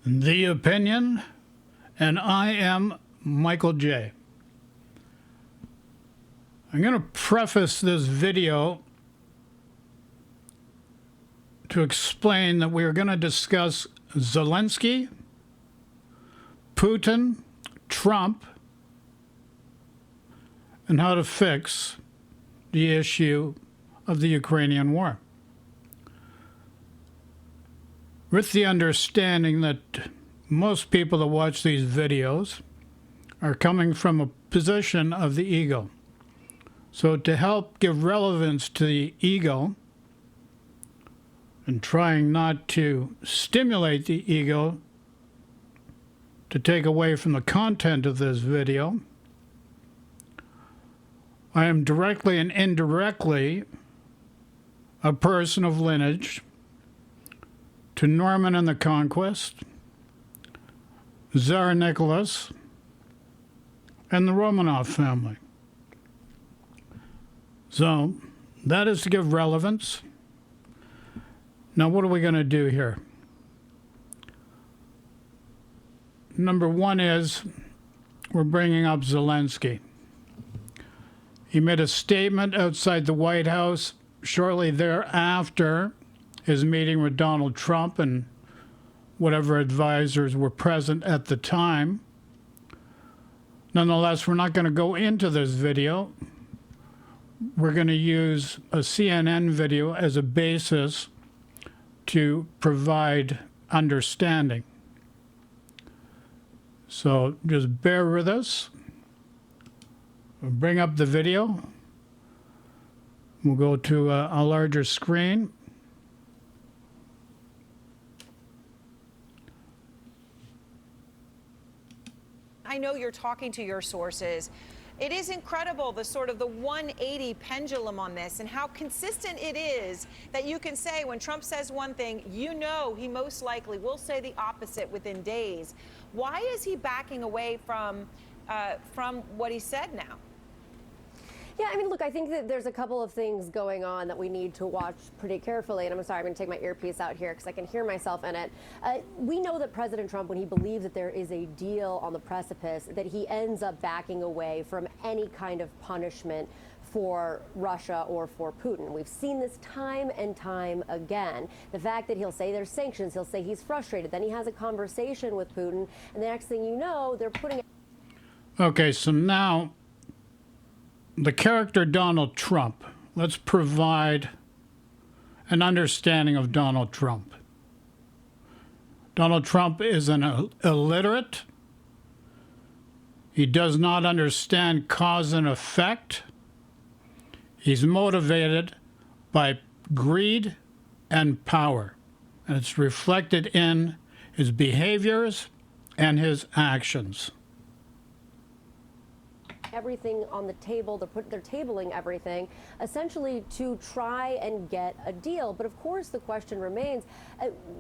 The Opinion, and I am Michael J. I'm going to preface this video to explain that we are going to discuss Zelensky, Putin, Trump, and how to fix the issue of the Ukrainian war, with the understanding that most people that watch these videos are coming from a position of the ego. So to help give relevance to the ego and trying not to stimulate the ego to take away from the content of this video, I am directly and indirectly a person of lineage to Norman and the Conquest, Tsar Nicholas, and the Romanov family. So that is to give relevance. Now, what are we going to do here? Number one is we're bringing up Zelensky. He made a statement outside the White House shortly thereafter his meeting with Donald Trump and whatever advisors were present at the time. Nonetheless, we're not going to go into this video. We're going to use a CNN video as a basis to provide understanding. So just bear with us. We'll bring up the video. We'll go to a larger screen. I know you're talking to your sources. It is incredible, the sort of the 180 pendulum on this and how consistent it is that you can say when Trump says one thing, you know he most likely will say the opposite within days. Why is he backing away from what he said now? Yeah, I mean, look, I think that there's a couple of things going on that we need to watch pretty carefully. And I'm sorry, I'm going to take my earpiece out here because I can hear myself in it. We know that President Trump, when he believes that there is a deal on the precipice, that he ends up backing away from any kind of punishment for Russia or for Putin. We've seen this time and time again. The fact that he'll say there's sanctions, he'll say he's frustrated, then he has a conversation with Putin, and the next thing you know, they're putting... Okay, so now the character Donald Trump. Let's provide an understanding of Donald Trump. Donald Trump is an illiterate. He does not understand cause and effect. He's motivated by greed and power, and it's reflected in his behaviors and his actions. Everything on the table, they're tabling everything essentially to try and get a deal. But of course the question remains,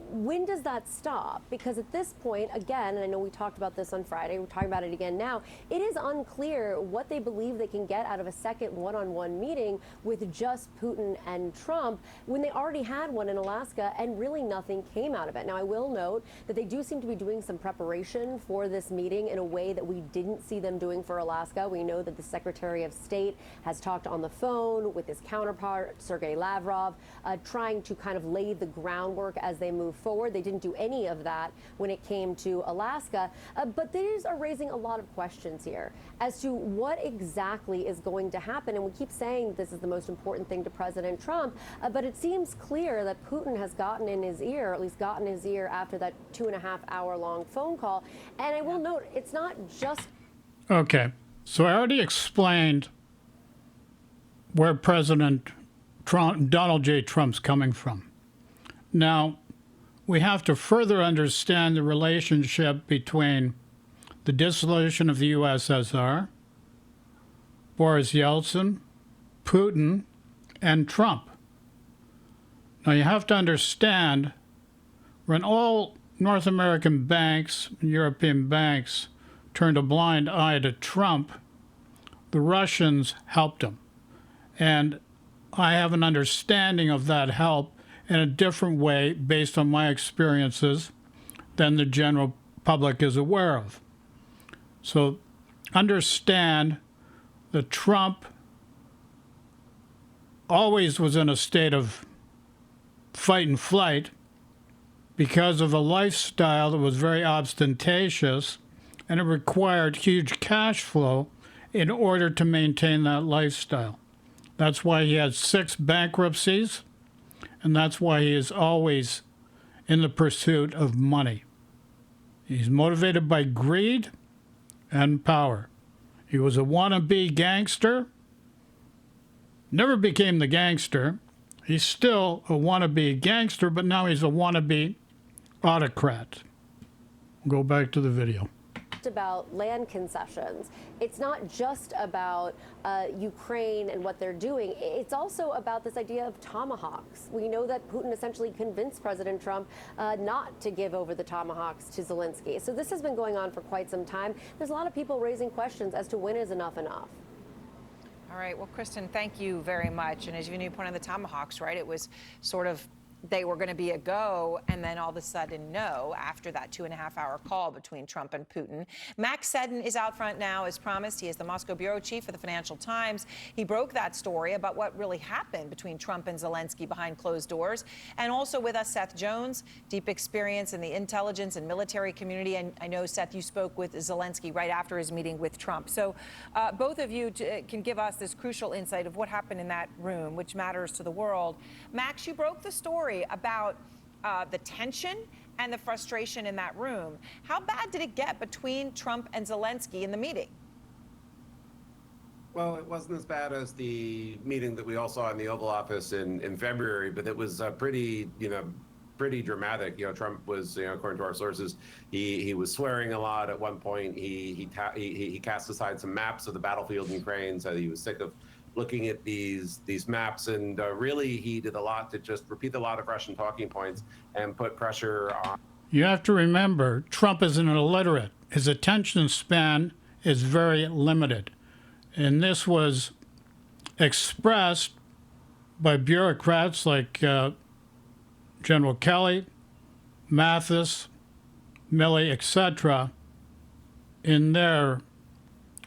when does that stop? Because at this point, again, and I know we talked about this on Friday, we're talking about it again now, it is unclear what they believe they can get out of a second one-on-one meeting with just Putin and Trump when they already had one in Alaska and really nothing came out of it. Now, I will note that they do seem to be doing some preparation for this meeting in a way that we didn't see them doing for Alaska. We know that the Secretary of State has talked on the phone with his counterpart, Sergei Lavrov, trying to kind of lay the groundwork as they move forward. They didn't do any of that when it came to Alaska, but these are raising a lot of questions here as to what exactly is going to happen. And we keep saying this is the most important thing to President Trump, but it seems clear that Putin has gotten in his ear, or at least gotten his ear after that 2.5-hour-long phone call. And I will note, it's not just... Okay. So I already explained where President Trump, Donald J. Trump's coming from. Now, we have to further understand the relationship between the dissolution of the USSR, Boris Yeltsin, Putin, and Trump. Now, you have to understand when all North American banks and European banks turned a blind eye to Trump, the Russians helped him. And I have an understanding of that help in a different way based on my experiences than the general public is aware of. So understand that Trump always was in a state of fight and flight because of a lifestyle that was very ostentatious, and it required huge cash flow in order to maintain that lifestyle. That's why he had 6 bankruptcies, and that's why he is always in the pursuit of money. He's motivated by greed and power. He was a wannabe gangster, never became the gangster. He's still a wannabe gangster, but now he's a wannabe autocrat. Go back to the video. About land concessions. It's not just about Ukraine and what they're doing. It's also about this idea of tomahawks. We know that Putin essentially convinced President Trump not to give over the tomahawks to Zelensky. So this has been going on for quite some time. There's a lot of people raising questions as to when is enough enough. All right. Well, Kristen, thank you very much. And as you pointed out, the tomahawks, right? It was sort of they were going to be a go, and then all of a sudden no, after that 2.5-hour call between Trump and Putin. Max Seddon is out front now, as promised. He is the Moscow bureau chief for the Financial Times. He broke that story about what really happened between Trump and Zelensky behind closed doors. And also with us, Seth Jones, deep experience in the intelligence and military community. And I know, Seth, you spoke with Zelensky right after his meeting with Trump. So both of you can give us this crucial insight of what happened in that room, which matters to the world. Max, you broke the story about the tension and the frustration in that room. How bad did it get between Trump and Zelensky in the meeting? Well, it wasn't as bad as the meeting that we all saw in the Oval Office in February, but it was pretty dramatic. Trump was, according to our sources, he was swearing a lot at one point. He cast aside some maps of the battlefield in Ukraine, said he was sick of looking at these maps, and really he did a lot to just repeat a lot of Russian talking points and put pressure on. You have to remember, Trump is an illiterate. His attention span is very limited. And this was expressed by bureaucrats like General Kelly, Mathis, Milley, etc., in their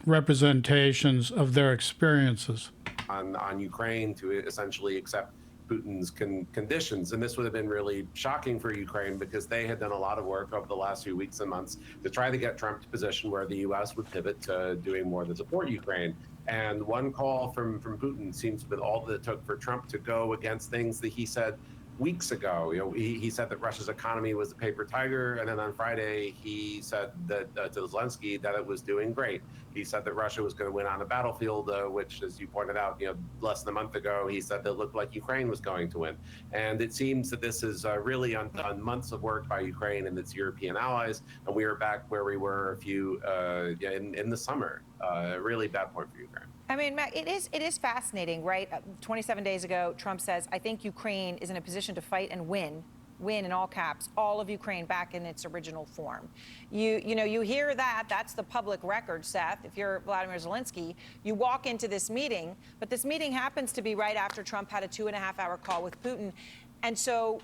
representations of their experiences. On Ukraine to essentially accept Putin's conditions. And this would have been really shocking for Ukraine because they had done a lot of work over the last few weeks and months to try to get Trump to a position where the U.S. would pivot to doing more to support Ukraine. And one call from Putin seems to be all that it took for Trump to go against things that he said weeks ago. He said that Russia's economy was a paper tiger, and then on Friday he said that to Zelensky that it was doing great. He said that Russia was going to win on the battlefield, which, as you pointed out, less than a month ago, he said that it looked like Ukraine was going to win. And it seems that this is really undone months of work by Ukraine and its European allies, and we are back where we were in the summer. A really bad point for Ukraine. I mean, Matt, it is fascinating, right? 27 days ago, Trump says, I think Ukraine is in a position to fight and win in all caps, all of Ukraine back in its original form. You hear that, that's the public record, Seth. If you're Vladimir Zelensky, you walk into this meeting, but this meeting happens to be right after Trump had a 2.5-hour call with Putin. And so,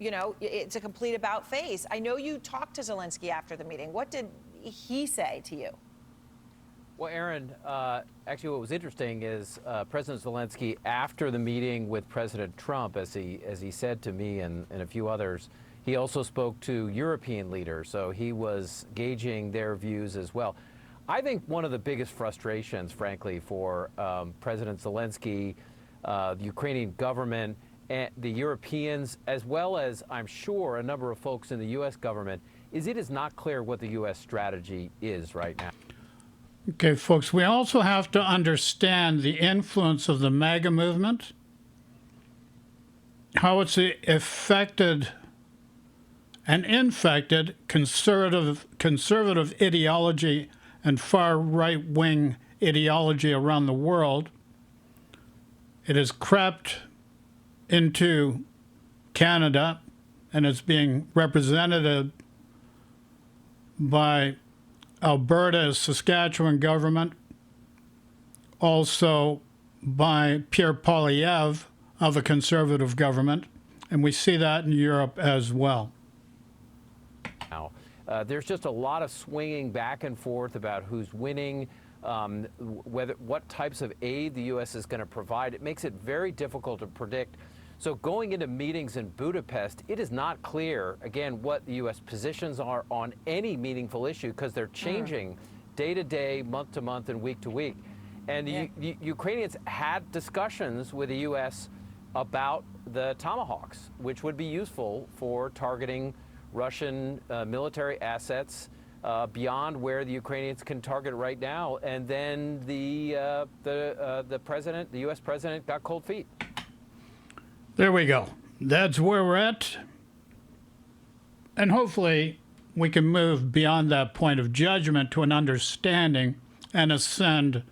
it's a complete about face. I know you talked to Zelensky after the meeting. What did he say to you? Well, Aaron, actually what was interesting is President Zelensky, after the meeting with President Trump, as he said to me and a few others, he also spoke to European leaders, so he was gauging their views as well. I think one of the biggest frustrations, frankly, for President Zelensky, the Ukrainian government, and the Europeans, as well as, I'm sure, a number of folks in the U.S. government, is it is not clear what the U.S. strategy is right now. Okay, folks, we also have to understand the influence of the MAGA movement, how it's affected and infected conservative ideology and far right-wing ideology around the world. It has crept into Canada and it's being represented by Alberta's Saskatchewan government, also by Pierre Poilievre of the Conservative government, and we see that in Europe as well. now. There's just a lot of swinging back and forth about who's winning, what types of aid the U.S. is going to provide. It makes it very difficult to predict. So going into meetings in Budapest, it is not clear, again, what the U.S. positions are on any meaningful issue, because they're changing day to day, month to month, and week to week. And the Ukrainians had discussions with the U.S. about the Tomahawks, which would be useful for targeting Russian military assets beyond where the Ukrainians can target right now. And then the president, the U.S. president, got cold feet. There we go. That's where we're at. And hopefully we can move beyond that point of judgment to an understanding and ascend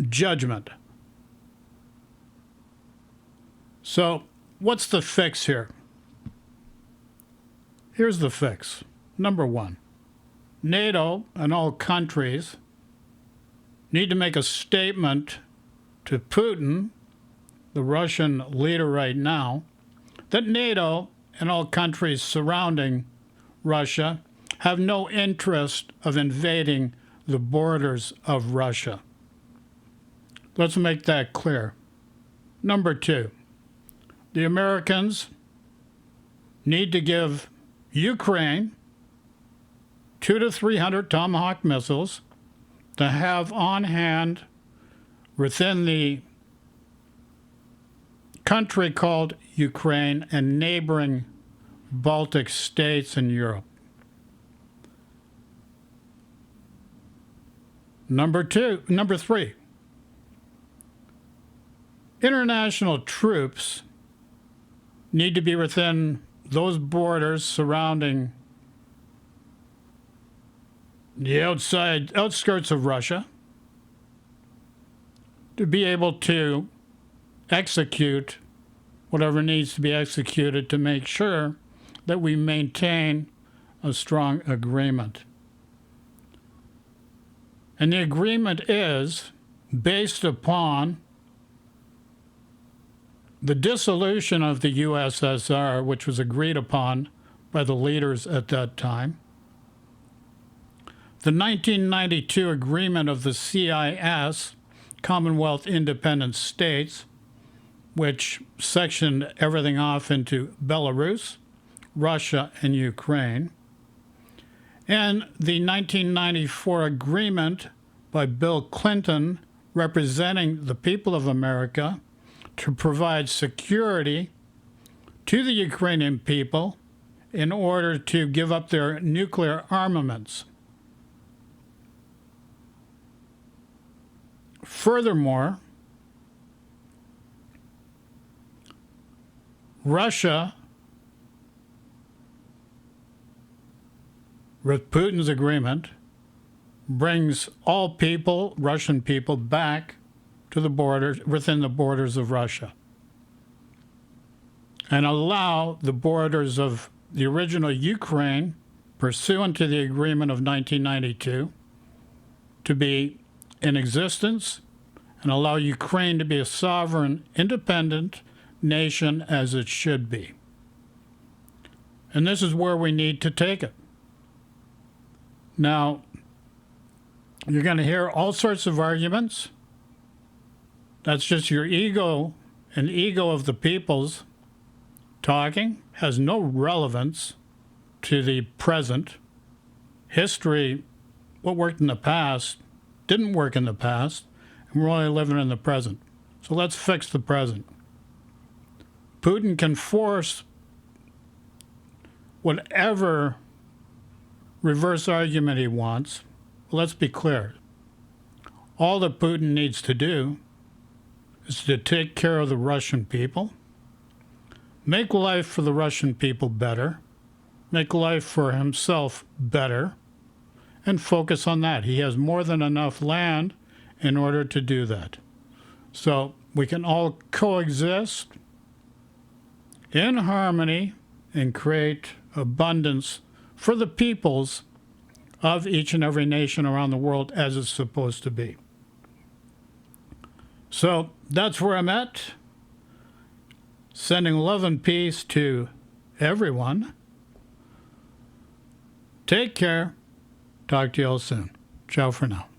judgment. So, what's the fix here? Here's the fix. Number one, NATO and all countries need to make a statement to Putin, the Russian leader right now, that NATO and all countries surrounding Russia have no interest of invading the borders of Russia. Let's make that clear. Number two, the Americans need to give Ukraine 200 to 300 Tomahawk missiles to have on hand within the country called Ukraine and neighboring Baltic states in Europe. Number three, international troops need to be within those borders surrounding the outskirts of Russia to be able to execute whatever needs to be executed to make sure that we maintain a strong agreement. And the agreement is based upon the dissolution of the USSR, which was agreed upon by the leaders at that time, the 1992 agreement of the CIS, Commonwealth Independent States, which sectioned everything off into Belarus, Russia, and Ukraine, and the 1994 agreement by Bill Clinton representing the people of America to provide security to the Ukrainian people in order to give up their nuclear armaments. Furthermore, Russia, with Putin's agreement, brings all people, Russian people, back to the borders, within the borders of Russia, and allow the borders of the original Ukraine, pursuant to the agreement of 1992, to be in existence, and allow Ukraine to be a sovereign, independent nation as it should be. And this is where we need to take it. Now, you're going to hear all sorts of arguments. That's just your ego and ego of the people's talking. Has no relevance to the present. History, what worked in the past, didn't work in the past, and we're only living in the present. So let's fix the present. Putin can force whatever reverse argument he wants. Let's be clear. All that Putin needs to do is to take care of the Russian people, make life for the Russian people better, make life for himself better, and focus on that. He has more than enough land in order to do that. So we can all coexist in harmony and create abundance for the peoples of each and every nation around the world as it's supposed to be. So that's where I'm at. Sending love and peace to everyone. Take care. Talk to you all soon. Ciao for now.